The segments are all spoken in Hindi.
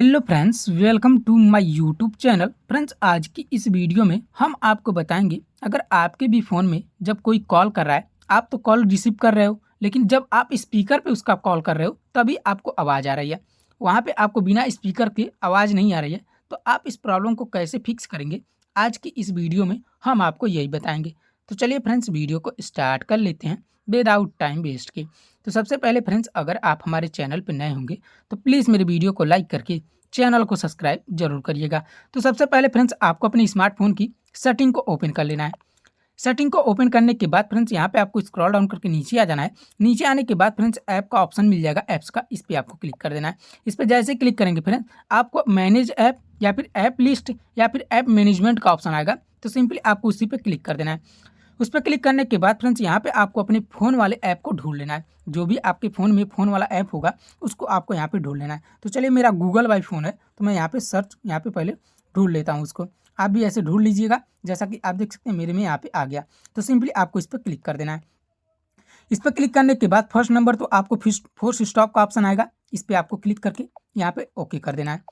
Hello friends, welcome to my YouTube channel. Friends, आज की इस वीडियो में हम आपको बताएंगे, अगर आपके भी फ़ोन में जब कोई कॉल कर रहा है, आप तो कॉल रिसीव कर रहे हो, लेकिन जब आप स्पीकर पे उसका कॉल कर रहे हो तभी आपको आवाज़ आ रही है। वहाँ पे आपको बिना स्पीकर के आवाज़ नहीं आ रही है। तो आप इस प्रॉब्लम को कैसे फिक्स करेंगे, आज की इस वीडियो में हम आपको यही बताएंगे। तो चलिए फ्रेंड्स, वीडियो को स्टार्ट कर लेते हैं विदाउट टाइम वेस्ट के। तो सबसे पहले फ्रेंड्स, अगर आप हमारे चैनल पर नए होंगे तो प्लीज़ मेरे वीडियो को लाइक करके चैनल को सब्सक्राइब जरूर करिएगा। तो सबसे पहले फ्रेंड्स, आपको अपने स्मार्टफोन की सेटिंग को ओपन कर लेना है। सेटिंग को ओपन करने के बाद फ्रेंड्स, यहाँ पे आपको स्क्रॉल डाउन करके नीचे आ जाना है। नीचे आने के बाद फ्रेंड्स, ऐप का ऑप्शन मिल जाएगा, ऐप्स का, इस पर आपको क्लिक कर देना है। इस पर जैसे क्लिक करेंगे फ्रेंड्स, आपको मैनेज ऐप या फिर ऐप लिस्ट या फिर ऐप मैनेजमेंट का ऑप्शन आएगा। तो सिंपली आपको उसी पर क्लिक कर देना है। उस पर क्लिक करने के बाद फ्रेंड्स, यहाँ पे आपको अपने फ़ोन वाले ऐप को ढूंढ लेना है। जो भी आपके फ़ोन में फ़ोन वाला ऐप होगा उसको आपको यहाँ पे ढूंढ लेना है। तो चलिए, मेरा गूगल वाई फ़ोन है तो मैं यहाँ पे सर्च, यहाँ पे पहले ढूंढ लेता हूँ उसको। आप भी ऐसे ढूंढ लीजिएगा, जैसा कि आप देख सकते हैं मेरे में यहाँ पे आ गया। तो सिंपली आपको इस पर क्लिक कर देना है। इस पर क्लिक करने के बाद फर्स्ट नंबर तो आपको फोर्स स्टॉप का ऑप्शन आएगा। इस पर आपको क्लिक करके यहाँ पे ओके कर देना है।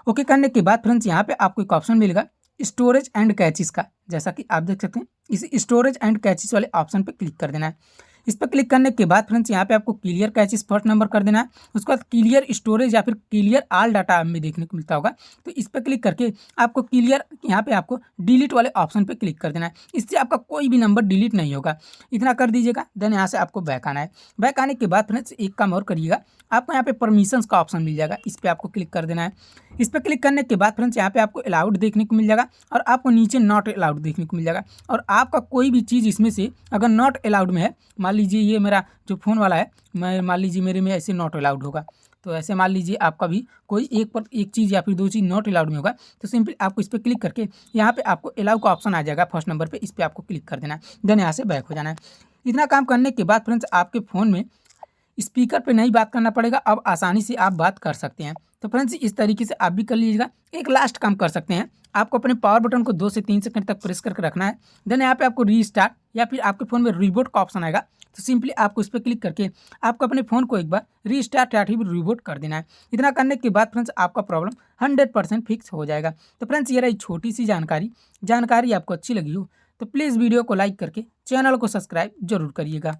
ओके करने के बाद फ्रेंड्स, यहाँ पे आपको एक ऑप्शन मिलेगा स्टोरेज एंड कैचेस का। जैसा कि आप देख सकते हैं, इस स्टोरेज एंड कैचेस वाले ऑप्शन पे क्लिक कर देना है। इस पर क्लिक करने के बाद फ्रेंड्स, यहाँ पे आपको क्लियर कैचेस फर्स्ट नंबर कर देना है। उसके बाद क्लियर स्टोरेज या फिर क्लियर ऑल डाटा में देखने को मिलता होगा। तो इस पर क्लिक करके आपको क्लियर, यहाँ पे आपको डिलीट वाले ऑप्शन पे क्लिक कर देना है। इससे आपका कोई भी नंबर डिलीट नहीं होगा। इतना कर दीजिएगा। देन यहाँ से आपको बैक आना है। बैक आने के बाद फ्रेंड्स, एक काम और करिएगा, आपको यहाँ पे परमिशंस का ऑप्शन मिल जाएगा। इस पर आपको क्लिक कर देना है। इस पर क्लिक करने के बाद फ्रेंड्स, यहाँ पे आपको अलाउड देखने को मिल जाएगा और आपको नीचे नॉट अलाउड देखने को मिल जाएगा। और आपका कोई भी चीज़ इसमें से अगर नॉट अलाउड में है, मान लीजिए ये मेरा जो फ़ोन वाला है, मैं मान लीजिए मेरे में ऐसे नॉट अलाउड होगा, तो ऐसे मान लीजिए आपका भी कोई एक चीज़ या फिर दो चीज़ नॉट अलाउड में होगा। तो सिंपली आपको इस पर क्लिक करके यहाँ पे आपको अलाउ का ऑप्शन आ जाएगा फर्स्ट नंबर पे। इस पर आपको क्लिक कर देना है। देन यहाँ से बैक हो जाना है। इतना काम करने के बाद फ्रेंड्स, आपके फ़ोन में स्पीकर पे नहीं बात करना पड़ेगा, अब आसानी से आप बात कर सकते हैं। तो फ्रेंड्स, इस तरीके से आप भी कर लीजिएगा। एक लास्ट काम कर सकते हैं, आपको अपने पावर बटन को 2 से 3 सेकंड तक प्रेस करके रखना है। देन यहाँ पे आपको रीस्टार्ट या फिर आपके फ़ोन में रिबूट का ऑप्शन आएगा। तो सिंपली आपको इस पर क्लिक करके आपको अपने फ़ोन को एक बार रीस्टार्ट या फिर रिबूट कर देना है। इतना करने के बाद फ्रेंड्स, आपका प्रॉब्लम 100% फिक्स हो जाएगा। तो फ्रेंड्स, ये रही छोटी सी जानकारी आपको अच्छी लगी हो तो प्लीज़ वीडियो को लाइक करके चैनल को सब्सक्राइब जरूर करिएगा।